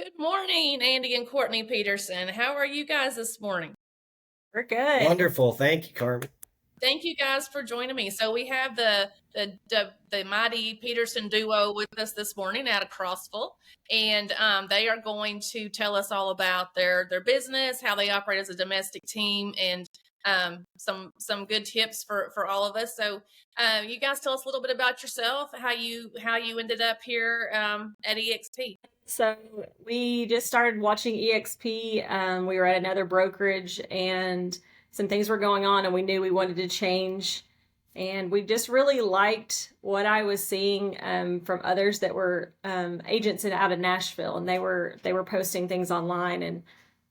Good morning, Andy and Cortney Peterson. How are you guys this morning? We're good. Wonderful. Thank you, Carmen. Thank you guys for joining me. So we have the mighty Peterson duo with us this morning out of Crossville, and they are going to tell us all about their business, how they operate as a domestic team, and some good tips for all of us. So you guys tell us a little bit about yourself, how you ended up here at EXP. So we just started watching EXP. We were at another brokerage and some things were going on and we knew we wanted to change. And we just really liked what I was seeing from others that were agents out of Nashville, and they were posting things online,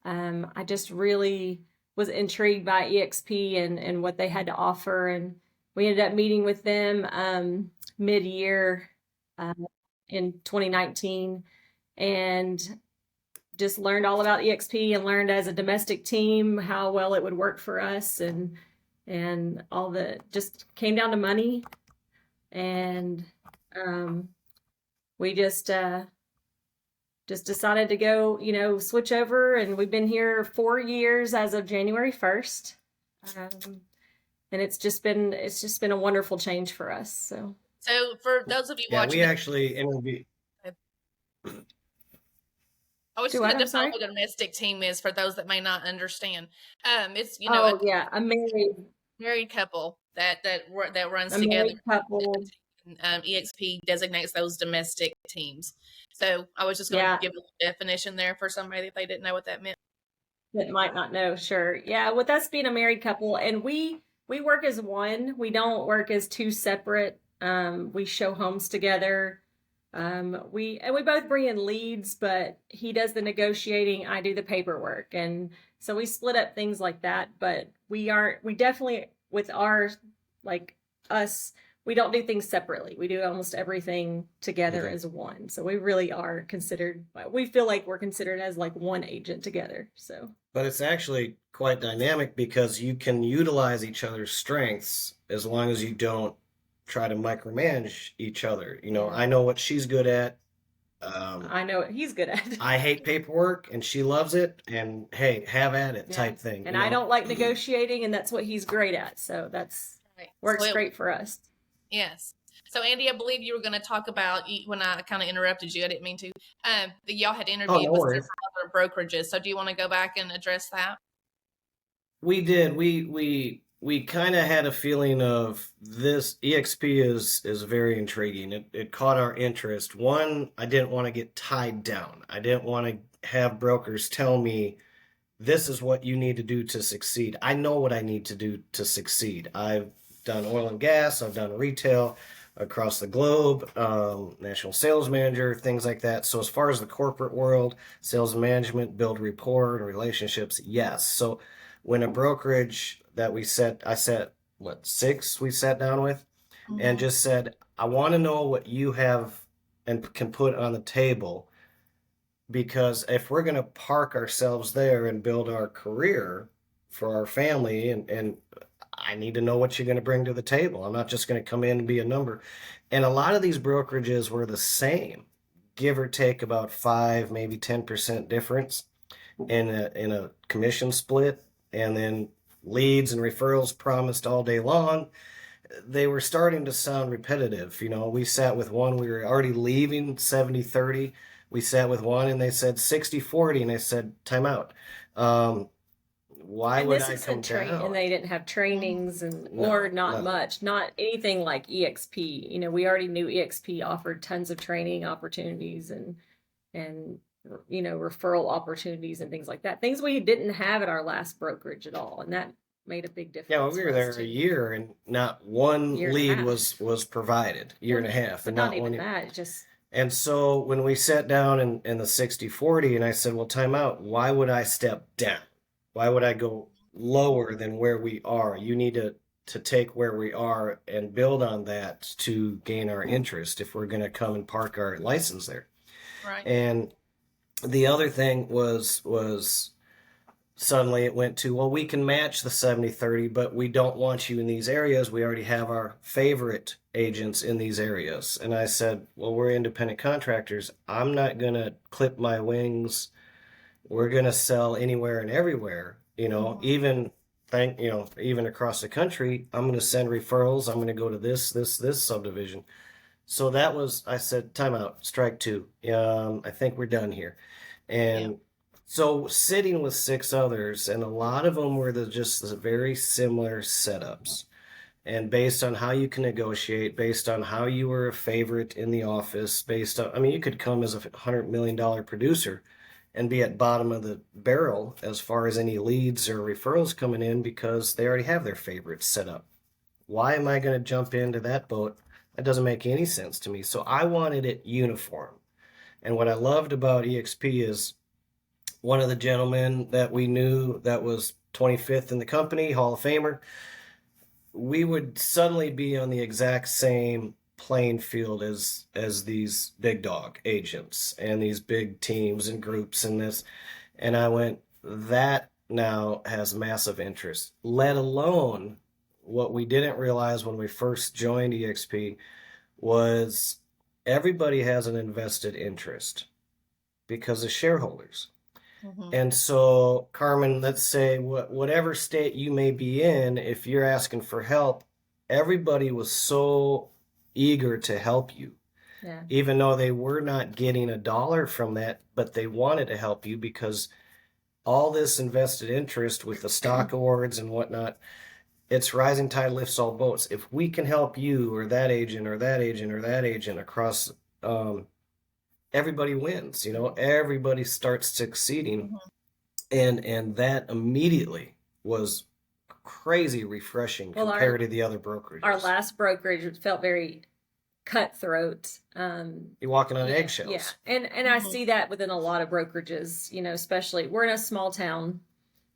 and I just really was intrigued by EXP and what they had to offer. And we ended up meeting with them mid-year in 2019 and just learned all about EXP and learned as a domestic team how well it would work for us, and all the just came down to money, and we just decided to go, switch over, and we've been here 4 years as of January 1st. And it's just been a wonderful change for us. So for those of you watching, we actually interviewed. I was just going to define what a domestic team is for those that may not understand. It's a married couple that runs a together. married couple. EXP designates those domestic teams. So I was just going to give a definition there for somebody if they didn't know what that meant. That might not know. Sure. Yeah. With us being a married couple, and we work as one. We don't work as two separate. We show homes together. We both bring in leads, but he does the negotiating, I do the paperwork. And so we split up things like that, but we definitely, with our, like us, we don't do things separately. We do almost everything together as one. So we really are we feel like we're considered as like one agent together. So, but it's actually quite dynamic because you can utilize each other's strengths as long as you don't try to micromanage each other. I know what she's good at. I know what he's good at. I hate paperwork and she loves it, and hey, have at it type thing. And I don't like negotiating, and that's what he's great at. So that's works great for us. Yes. So Andy, I believe you were going to talk about, when I kind of interrupted you, I didn't mean to, that y'all had interviewed with several other brokerages. So do you want to go back and address that? We did. We kind of had a feeling of this EXP is very intriguing. It caught our interest. One, I didn't want to get tied down. I didn't want to have brokers tell me this is what you need to do to succeed. I know what I need to do to succeed. I've done oil and gas. I've done retail across the globe, national sales manager, things like that. So as far as the corporate world, sales management, build rapport and relationships, yes. So when a brokerage that I sat, six we sat down with, and just said, I want to know what you have and can put on the table, because if we're going to park ourselves there and build our career for our family, and I need to know what you're going to bring to the table. I'm not just going to come in and be a number. And a lot of these brokerages were the same, give or take about 5, maybe 10% difference in a commission split, and then leads and referrals promised all day long. They were starting to sound repetitive. We sat with one, we were already leaving 70-30. We sat with one and they said 60-40, and I said, time out. Why would I come down? And they didn't have trainings or not much, not anything like EXP. We already knew EXP offered tons of training opportunities and referral opportunities and things like that. Things we didn't have at our last brokerage at all, and that made a big difference. Yeah, we were there a year and not one lead was provided. Year and a half, and not even that. And so when we sat down in the 60-40, and I said, well, time out. Why would I step down? Why would I go lower than where we are? You need to take where we are and build on that to gain our interest if we're going to come and park our license there. Right. And the other thing was suddenly it went to, well, we can match the 70-30, but we don't want you in these areas. We already have our favorite agents in these areas. And I said, well, we're independent contractors. I'm not going to clip my wings. We're going to sell anywhere and everywhere, even even across the country. I'm going to send referrals. I'm going to go to this subdivision. So that was, I said, time out, strike two. I think we're done here. And so sitting with six others, and a lot of them were just the very similar setups. And based on how you can negotiate, based on how you were a favorite in the office, based on, I mean, you could come as a $100 million producer and be at bottom of the barrel as far as any leads or referrals coming in because they already have their favorites set up. Why am I going to jump into that boat? That doesn't make any sense to me. So I wanted it uniform. And what I loved about EXP is one of the gentlemen that we knew that was 25th in the company, Hall of Famer, we would suddenly be on the exact same playing field as these big dog agents and these big teams and groups and this. And I went, that now has massive interest, let alone what we didn't realize when we first joined EXP was everybody has an invested interest because of shareholders. And so, Carmen, let's say whatever state you may be in, if you're asking for help, everybody was so eager to help you. Yeah. Even though they were not getting a dollar from that, but they wanted to help you because all this invested interest with the stock awards and whatnot, it's rising tide lifts all boats. If we can help you or that agent or that agent or that agent across, everybody wins, everybody starts succeeding. And that immediately was crazy refreshing compared to the other brokerages. Our last brokerage felt very cutthroat. You're walking on eggshells. Yeah. And I see that within a lot of brokerages, especially we're in a small town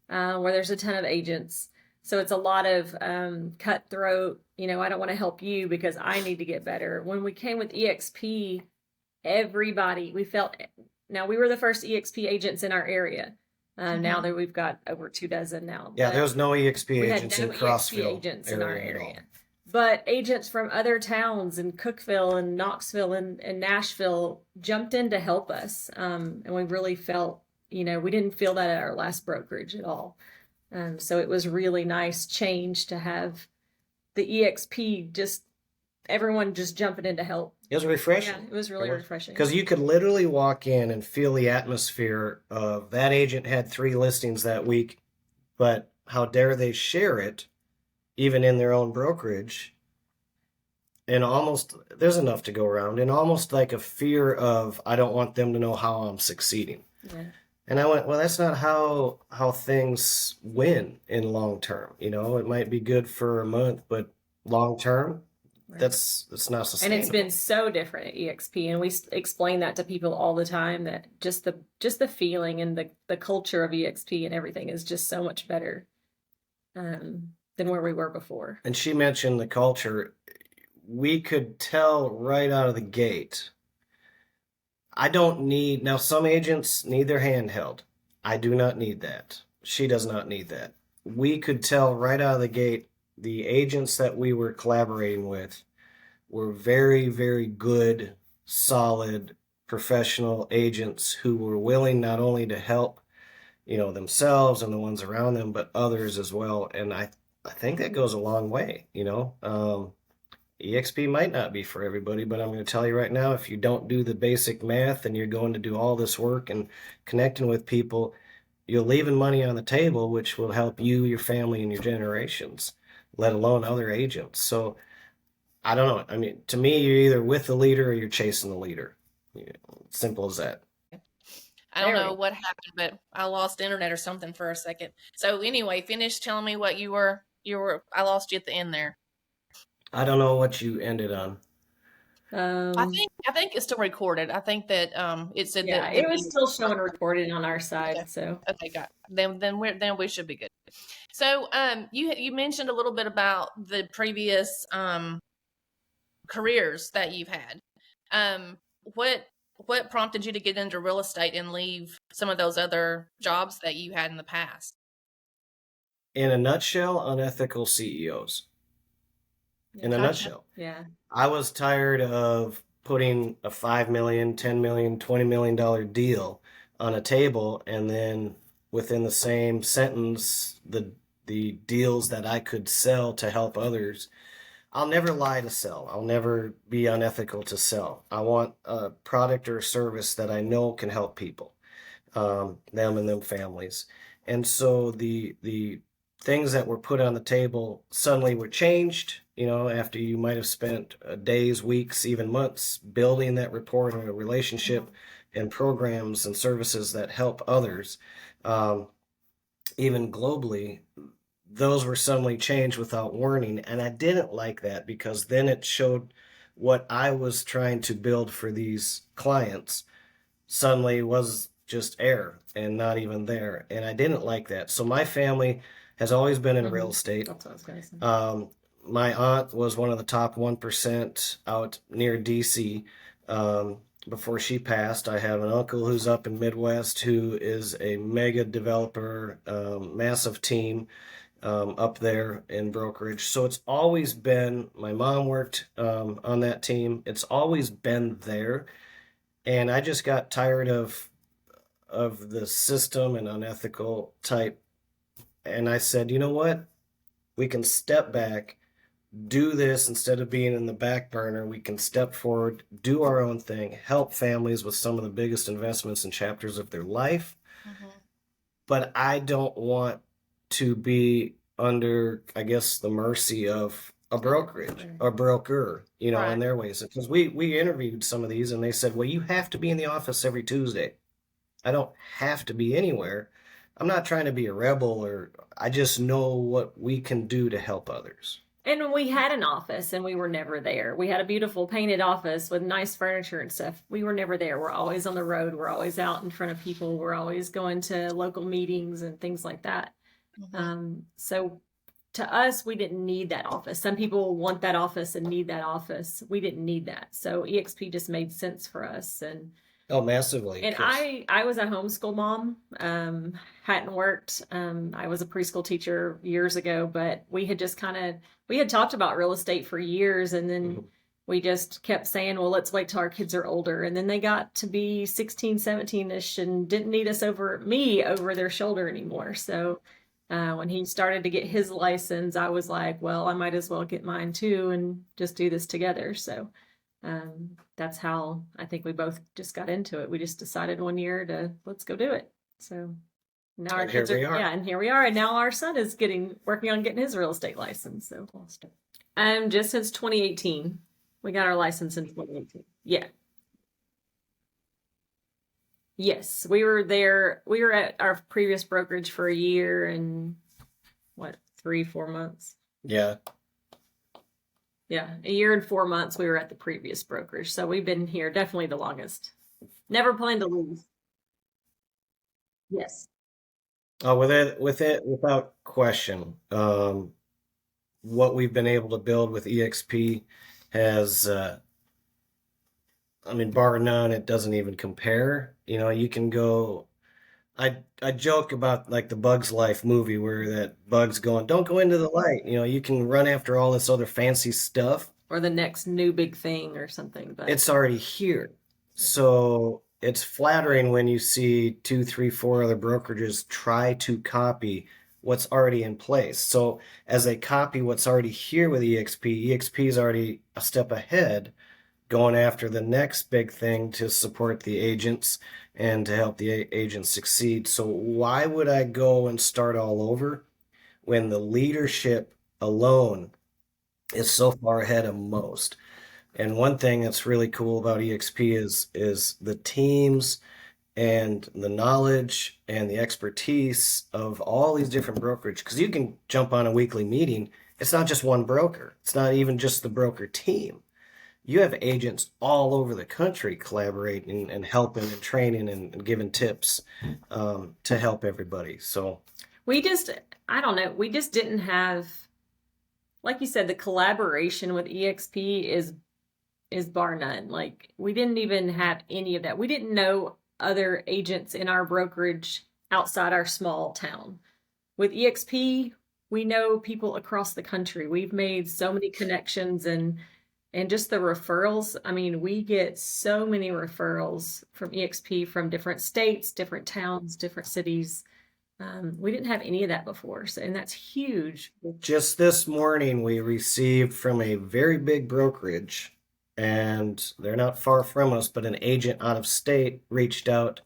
where there's a ton of agents. So it's a lot of cutthroat, I don't want to help you because I need to get better. When we came with EXP, now we were the first EXP agents in our area. Now that we've got over 24 now. Yeah, there's no EXP agents in Crossville. Agents in our area. But agents from other towns in Cookville and Knoxville and Nashville jumped in to help us. And we really felt, we didn't feel that at our last brokerage at all. So it was really nice change to have the EXP everyone just jumping in to help. It was refreshing. Yeah, it was really refreshing. Because you could literally walk in and feel the atmosphere of that agent had 3 listings that week, but how dare they share it, even in their own brokerage. And there's enough to go around, and almost like a fear of, I don't want them to know how I'm succeeding. Yeah. And I went, well, that's not how things win in long term. It might be good for a month, but long term, right. That's not sustainable. And it's been so different at EXP, and we explain that to people all the time, that just the feeling and the culture of EXP and everything is just so much better than where we were before. And she mentioned the culture. We could tell right out of the gate. Now some agents need their hand held. I do not need that. She does not need that. We could tell right out of the gate, the agents that we were collaborating with were very, very good, solid, professional agents who were willing not only to help, themselves and the ones around them, but others as well. And I think that goes a long way, EXP might not be for everybody, but I'm going to tell you right now, if you don't do the basic math and you're going to do all this work and connecting with people, you're leaving money on the table, which will help you, your family, and your generations, let alone other agents. So I don't know. I mean, to me, you're either with the leader or you're chasing the leader. Simple as that. I don't know what happened, but I lost internet or something for a second. So anyway, finish telling me what you were, I lost you at the end there. I don't know what you ended on. I think it's still recorded. I think that it said that it was still showing recorded on our side. Okay. So okay, got it. Then we should be good. So you mentioned a little bit about the previous careers that you've had. What prompted you to get into real estate and leave some of those other jobs that you had in the past? in a nutshell, unethical CEOs. In a nutshell. Yeah. I was tired of putting a $5 million, $10 million, $20 million deal on a table, and then within the same sentence, the deals that I could sell to help others. I'll never lie to sell. I'll never be unethical to sell. I want a product or service that I know can help people, them and them families. And so the things that were put on the table suddenly were changed, after you might have spent days, weeks, even months building that rapport and a relationship and programs and services that help others, even globally. Those were suddenly changed without warning. And I didn't like that, because then it showed what I was trying to build for these clients suddenly was just air and not even there. And I didn't like that. So my family has always been in real estate. That's what I was going to say. My aunt was one of the top 1% out near DC. Before she passed, I have an uncle who's up in Midwest who is a mega developer, massive team up there in brokerage. So it's always been, my mom worked on that team. It's always been there. And I just got tired of the system and unethical type. And I said, you know what? We can step back, do this instead of being in the back burner. We can step forward, do our own thing, help families with some of the biggest investments and chapters of their life. But I don't want to be under, I guess, the mercy of a brokerage, a broker, Right. in their ways. Because we interviewed some of these and they said, well, you have to be in the office every Tuesday. I don't have to be anywhere. I'm not trying to be a rebel, or I just know what we can do to help others. And we had an office and we were never there. We had a beautiful painted office with nice furniture and stuff. We were never there. We're always on the road. We're always out in front of people. We're always going to local meetings and things like that. So to us, we didn't need that office. Some people want that office and need that office. We didn't need that. So EXP just made sense for us. And massively. And I was a homeschool mom, hadn't worked. I was a preschool teacher years ago, but we had just we had talked about real estate for years. And then we just kept saying, well, let's wait till our kids are older. And then they got to be 16, 17-ish and didn't need us over their shoulder anymore. So when he started to get his license, I was like, well, I might as well get mine too and just do this together. So that's how I think we both just got into it. We just decided one year to let's go do it. So now our kids are, and here we are. And now our son is working on getting his real estate license. So just since 2018, we got our license in 2018. Yeah. Yes, we were there. We were at our previous brokerage for a year and 3-4 months. Yeah. Yeah, a year and 4 months we were at the previous brokerage. So we've been here definitely the longest. Never plan to leave. Yes. Oh, without question, what we've been able to build with EXP has, bar none, it doesn't even compare. You can go. I joke about like the Bug's Life movie where that Bug's going, don't go into the light. You can run after all this other fancy stuff. Or the next new big thing or something. But it's already here. So it's flattering when you see 2, 3, 4 other brokerages try to copy what's already in place. So as they copy what's already here with EXP is already a step ahead, going after the next big thing to support the agents and to help the agents succeed. So why would I go and start all over when the leadership alone is so far ahead of most? And one thing that's really cool about EXP is the teams and the knowledge and the expertise of all these different brokerage. Because you can jump on a weekly meeting. It's not just one broker. It's not even just the broker team. You have agents all over the country collaborating and helping and training and giving tips to help everybody. So we just didn't have, like you said, the collaboration with EXP is bar none. Like we didn't even have any of that. We didn't know other agents in our brokerage outside our small town. With EXP, we know people across the country. We've made so many connections, and just the referrals. I mean, we get so many referrals from EXP from different states, different towns, different cities. We didn't have any of that before, so, and that's huge. Just this morning, we received from a very big brokerage, and they're not far from us, but an agent out of state reached out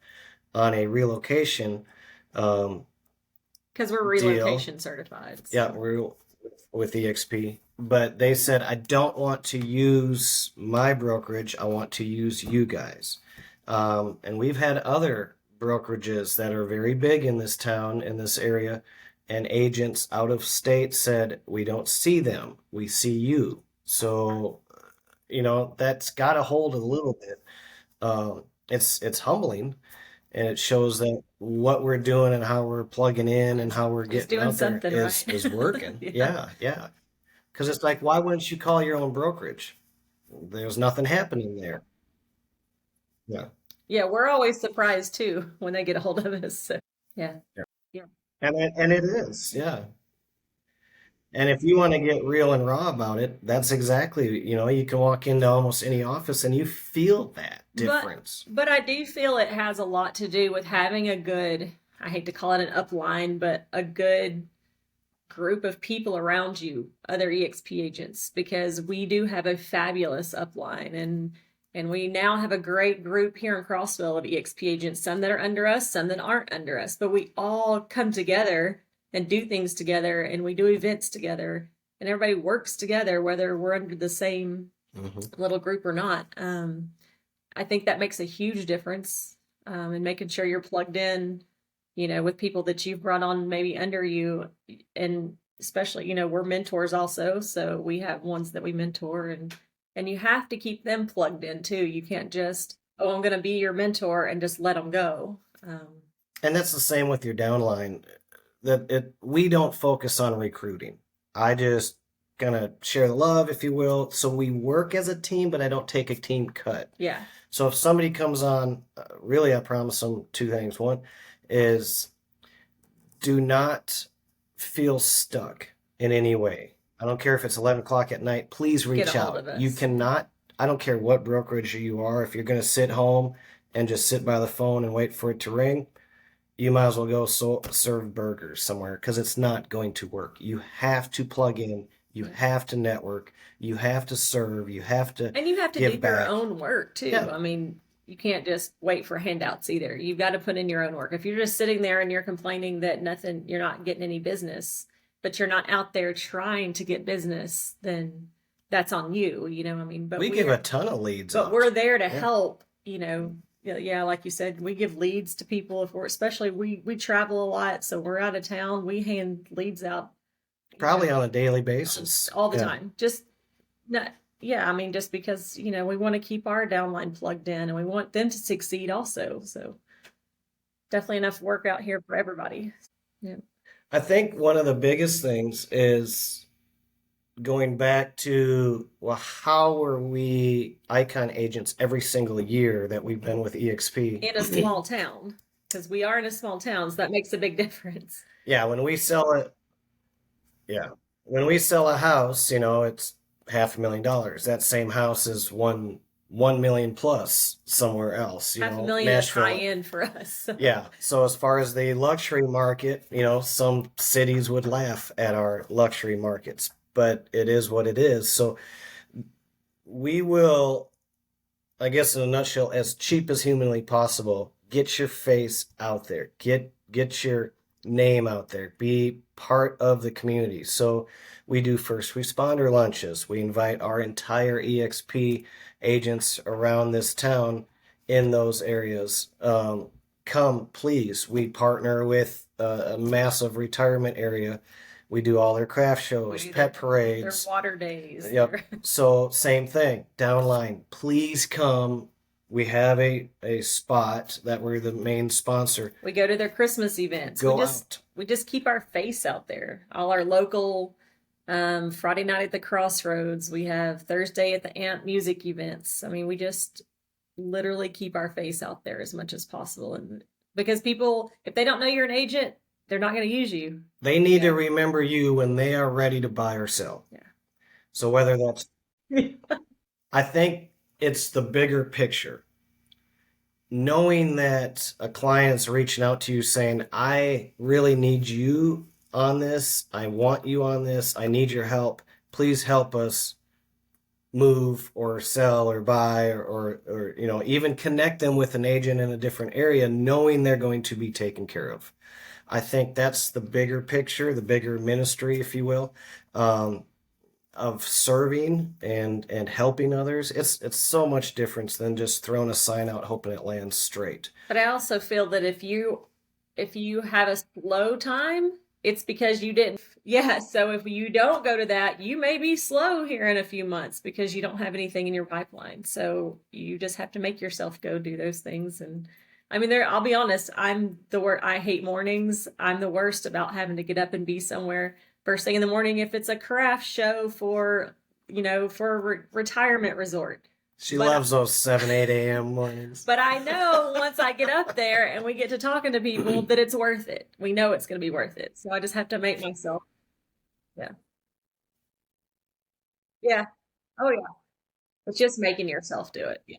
on a relocation. Because we're relocation certified. So. Yeah, we're with EXP. But they said, I don't want to use my brokerage. I want to use you guys. And we've had other brokerages that are very big in this town, in this area, and agents out of state said, we don't see them. We see you. So, that's got to hold a little bit. It's humbling. And it shows that what we're doing and how we're plugging in and how we're getting out there is working. Yeah. Because it's like, why wouldn't you call your own brokerage? There's nothing happening there. Yeah. Yeah, we're always surprised too when they get a hold of us. So, yeah. And it is, yeah. And if you want to get real and raw about it, that's exactly, you can walk into almost any office and you feel that difference. But I do feel it has a lot to do with having a good, I hate to call it an upline, but a good group of people around you, other EXP agents, because we do have a fabulous upline, and we now have a great group here in Crossville of EXP agents, some that are under us, some that aren't under us, but we all come together and do things together, and we do events together, and everybody works together, whether we're under the same little group or not. I think that makes a huge difference in making sure you're plugged in, with people that you've brought on maybe under you. And especially, we're mentors also. So we have ones that we mentor, and you have to keep them plugged in too. You can't just, I'm going to be your mentor and just let them go. And that's the same with your downline. We don't focus on recruiting. I just gonna share the love, if you will. So we work as a team, but I don't take a team cut. Yeah. So if somebody comes on, really, I promise them two things. One is, do not feel stuck in any way. I don't care if it's 11 o'clock at night. Please reach out. You cannot. I don't care what brokerage you are. If you're going to sit home and just sit by the phone and wait for it to ring, you might as well go serve burgers somewhere, because it's not going to work. You have to plug in. You have to network. You have to serve. You have to And you have to give do back. your own work too. Yeah. I mean, you can't just wait for handouts either. You've got to put in your own work. If you're just sitting there and you're complaining that you're not getting any business, but you're not out there trying to get business, then that's on you. But we give a ton of leads. But we're there to help. Yeah, like you said, we give leads to people especially we travel a lot, so we're out of town. We hand leads out probably on a daily basis, all the time. Just not. Yeah, I mean, just because, we want to keep our downline plugged in, and we want them to succeed also. So definitely enough work out here for everybody. Yeah. I think one of the biggest things is going back to, well, how are we icon agents every single year that we've been with EXP? In a small town, because we are in a small town, so that makes a big difference. Yeah, when we sell it, when we sell a house, it's $500,000. That same house is $1 million plus somewhere else. $500,000 is high end for us. Yeah. So as far as the luxury market, some cities would laugh at our luxury markets, but it is what it is. So we will, I guess in a nutshell, as cheap as humanly possible, get your face out there, get your name out there, be part of the community. So we do first responder lunches. We invite our entire EXP agents around this town in those areas. Come, please. We partner with a massive retirement area. We do all their craft shows, pet parades. Their water days. Yep. So same thing. Downline, please come. We have a spot that we're the main sponsor. We go to their Christmas events. We just keep our face out there. All our local Friday night at the Crossroads. We have Thursday at the Amp music events. I mean, we just literally keep our face out there as much as possible. And because people, if they don't know you're an agent, they're not going to use you. They need to remember you when they are ready to buy or sell. Yeah. So whether that's, I think it's the bigger picture. Knowing that a client's reaching out to you saying, I really need you on this. I want you on this. I need your help. Please help us move or sell or buy or even connect them with an agent in a different area, knowing they're going to be taken care of. I think that's the bigger picture, the bigger ministry, if you will, of serving and helping others. It's so much different than just throwing a sign out hoping it lands straight. But I also feel that if you have a slow time, it's because you didn't. Yeah. So if you don't go to that, you may be slow here in a few months because you don't have anything in your pipeline. So you just have to make yourself go do those things. And I mean, I'll be honest, I hate mornings. I'm the worst about having to get up and be somewhere first thing in the morning if it's a craft show for a retirement resort. She loves those 7, 8 a.m. mornings. But I know once I get up there and we get to talking to people that it's worth it. We know it's going to be worth it. So I just have to make myself. Yeah. Yeah. Oh, yeah. It's just making yourself do it. Yeah.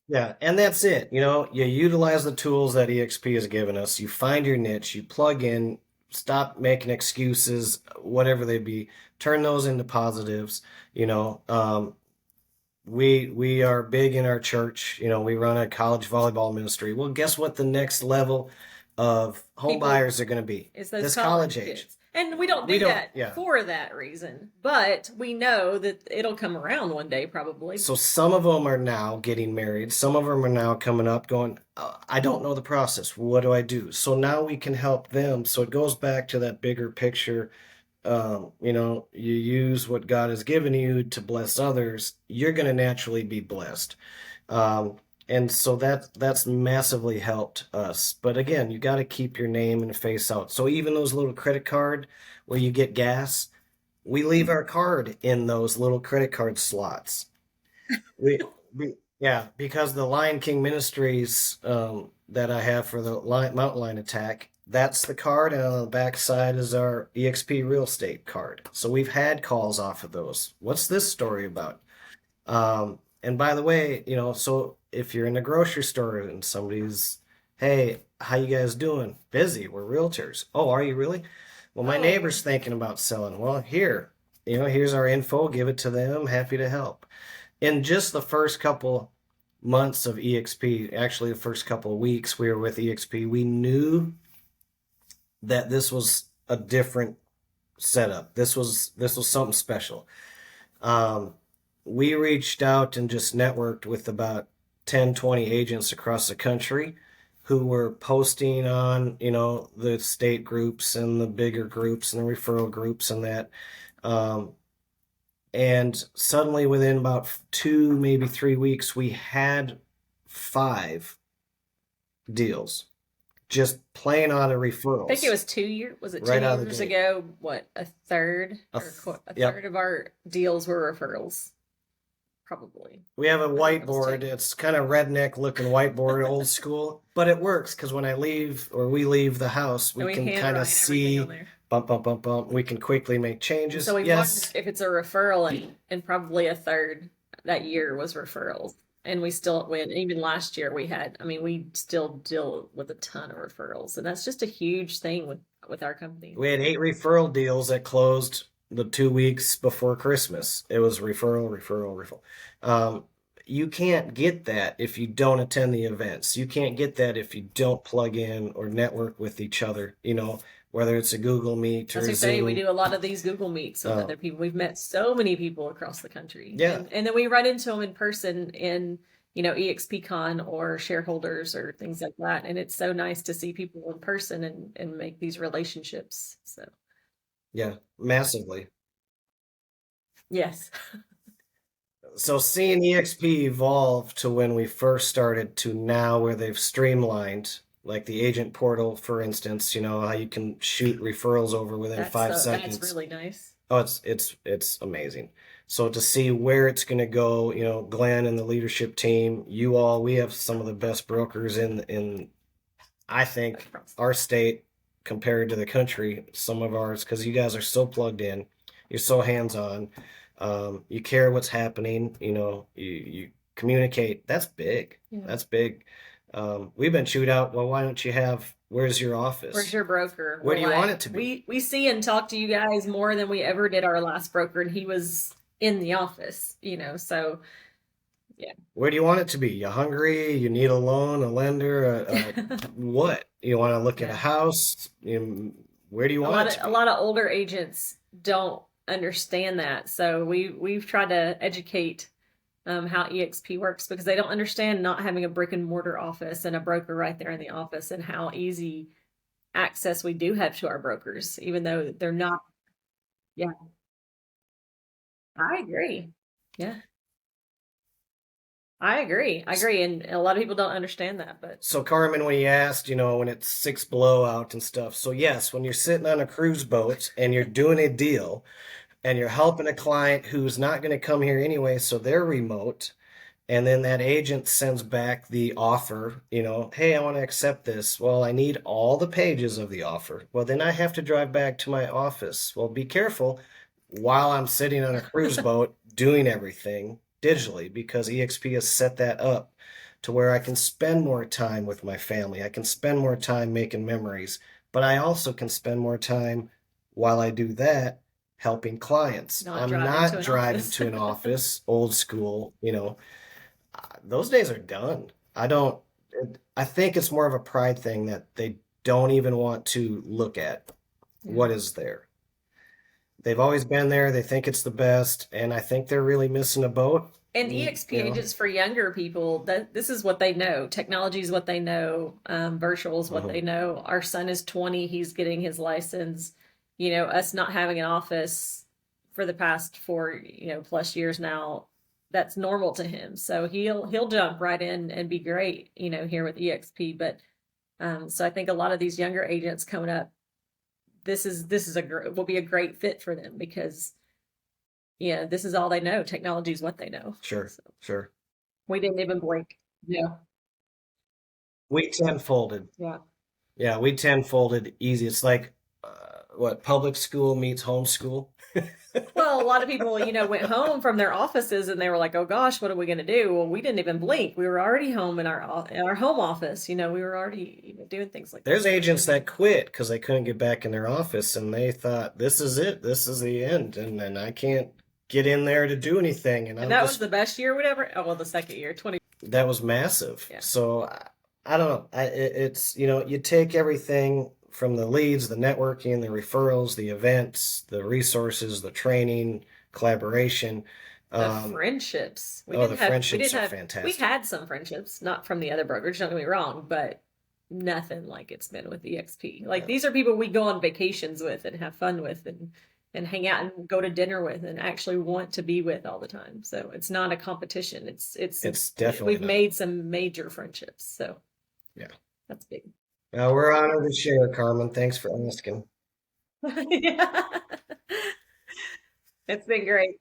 Yeah, and that's it. You utilize the tools that EXP has given us. You find your niche, you plug in, stop making excuses, whatever they be, turn those into positives. We are big in our church. We run a college volleyball ministry. Well, guess what the next level of home buyers are going to be? It's those this college age. Kids. And we don't do that for that reason. But we know that it'll come around one day probably. So some of them are now getting married. Some of them are now coming up going, I don't know the process. What do I do? So now we can help them. So it goes back to that bigger picture. You use what God has given you to bless others, you're going to naturally be blessed. And so that's massively helped us. But again, you got to keep your name and face out. So even those little credit card where you get gas, we leave our card in those little credit card slots. Because the Lion King Ministries that I have for the mountain lion attack, that's the card, and on the back side is our EXP real estate card. So we've had calls off of those. What's this story about? And by the way, so if you're in a grocery store and somebody's, hey, how you guys doing? Busy. We're realtors. Oh, are you really? Well, my neighbor's thinking about selling. Well, here's our info. Give it to them. Happy to help. In just the first couple months of EXP, actually the first couple of weeks we were with EXP, we knew that this was a different setup. This was something special. We reached out and just networked with about 10, 20 agents across the country who were posting on, the state groups and the bigger groups and the referral groups and that. And suddenly within about 2, maybe 3 weeks, we had 5 deals. Just plain out of referrals. I think it was 2 years. Was it 2 years ago? What, a third of our deals were referrals? Probably. We have a whiteboard. It's kind of redneck looking whiteboard, old school, but it works because when we leave the house, we can kind of see bump, bump, bump, bump. We can quickly make changes. So we learned if it's a referral, and probably a third that year was referrals. And we still win. Even last year we still deal with a ton of referrals. And that's just a huge thing with our company. We had 8 referral deals that closed the 2 weeks before Christmas. It was referral. You can't get that if you don't attend the events. You can't get that if you don't plug in or network with each other, whether it's a Google Meet or As I say, we do a lot of these Google Meets with other people. We've met so many people across the country. Yeah. And then we run into them in person in, EXPCon or shareholders or things like that. And it's so nice to see people in person and make these relationships. So. Yeah, massively. Yes. So seeing EXP evolve to when we first started to now where they've streamlined, like the agent portal, for instance, how you can shoot referrals over within 5 seconds. That's really nice. Oh, it's amazing. So to see where it's going to go, Glenn and the leadership team, we have some of the best brokers in I think our state, compared to the country, some of ours, because you guys are so plugged in, you're so hands-on, you care what's happening, you communicate. That's big. Yeah. That's big. We've been chewed out. Well, why don't you have, where's your office? Where's your broker? Where do you We're want like, it to be? We see and talk to you guys more than we ever did our last broker, and he was in the office, so yeah. Where do you want it to be? You hungry? You need a loan, a lender, what? You want to look at a house? Where do you want it to be? A lot of older agents don't understand that, so we've tried to educate how EXP works, because they don't understand not having a brick and mortar office and a broker right there in the office, and how easy access we do have to our brokers, even though they're not. Yeah, I agree. Yeah, I agree. And a lot of people don't understand that. But So Carmen, when you asked, when it's 6 below out and stuff. So yes, when you're sitting on a cruise boat and you're doing a deal and you're helping a client who's not going to come here anyway, so they're remote, and then that agent sends back the offer, hey, I want to accept this. Well, I need all the pages of the offer. Well, then I have to drive back to my office. Well, be careful while I'm sitting on a cruise boat doing everything digitally, because EXP has set that up to where I can spend more time with my family. I can spend more time making memories, but I also can spend more time while I do that helping clients. I'm not driving to an office, old school, those days are done. I think it's more of a pride thing that they don't even want to look at what is there. They've always been there. They think it's the best, and I think they're really missing a boat. And EXP agents for younger people, this is what they know. Technology is what they know. Virtual is what they know. Our son is 20. He's getting his license. Us not having an office for the past 4, plus years now, that's normal to him. So he'll jump right in and be great, here with EXP. But so I think a lot of these younger agents coming up, this will be a great fit for them, because this is all they know. Technology is what they know. Sure. We didn't even blink. Yeah. We tenfolded. Yeah, we tenfolded easy. It's like public school meets homeschool. Well, a lot of people, went home from their offices and they were like, "Oh gosh, what are we going to do?" Well, we didn't even blink. We were already home in our home office. We were already doing things like that. There's agents that quit because they couldn't get back in their office, and they thought, "This is it. This is the end, and then I can't get in there to do anything." And that was the best year, whatever. Oh well, the second year, 20. That was massive. Yeah. So I don't know. It's you take everything from the leads, the networking, the referrals, the events, the resources, the training, collaboration, the friendships. Friendships are fantastic. We had some friendships, not from the other brokerage, don't get me wrong, but nothing like it's been with EXP. Like these are people we go on vacations with and have fun with and hang out and go to dinner with and actually want to be with all the time. So it's not a competition. It's definitely we've made some major friendships. So yeah, that's big. We're honored to share, Carmen. Thanks for asking. Yeah. It's been great.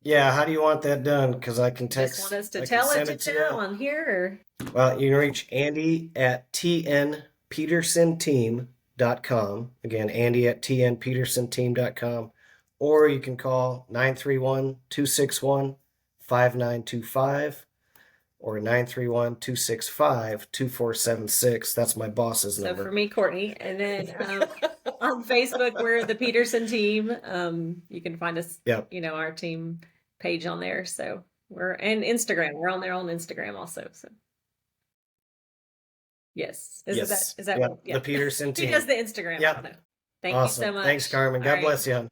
Yeah, how do you want that done? Because I can text. Just want us to tell it to you on here. Well, you can reach Andy at tnpetersonteam.com. Again, Andy at tnpetersonteam.com. Or you can call 931-261-5925 or 931-265-2476. That's my boss's number. So for me, Courtney. And then on Facebook, we're the Peterson team. You can find us, our team page on there. So and Instagram. We're on there on Instagram also. So yes. Is that the Peterson team. Who does the Instagram? Yeah. I don't know. Thank Awesome. you so much. Thanks, Carmen. God bless you.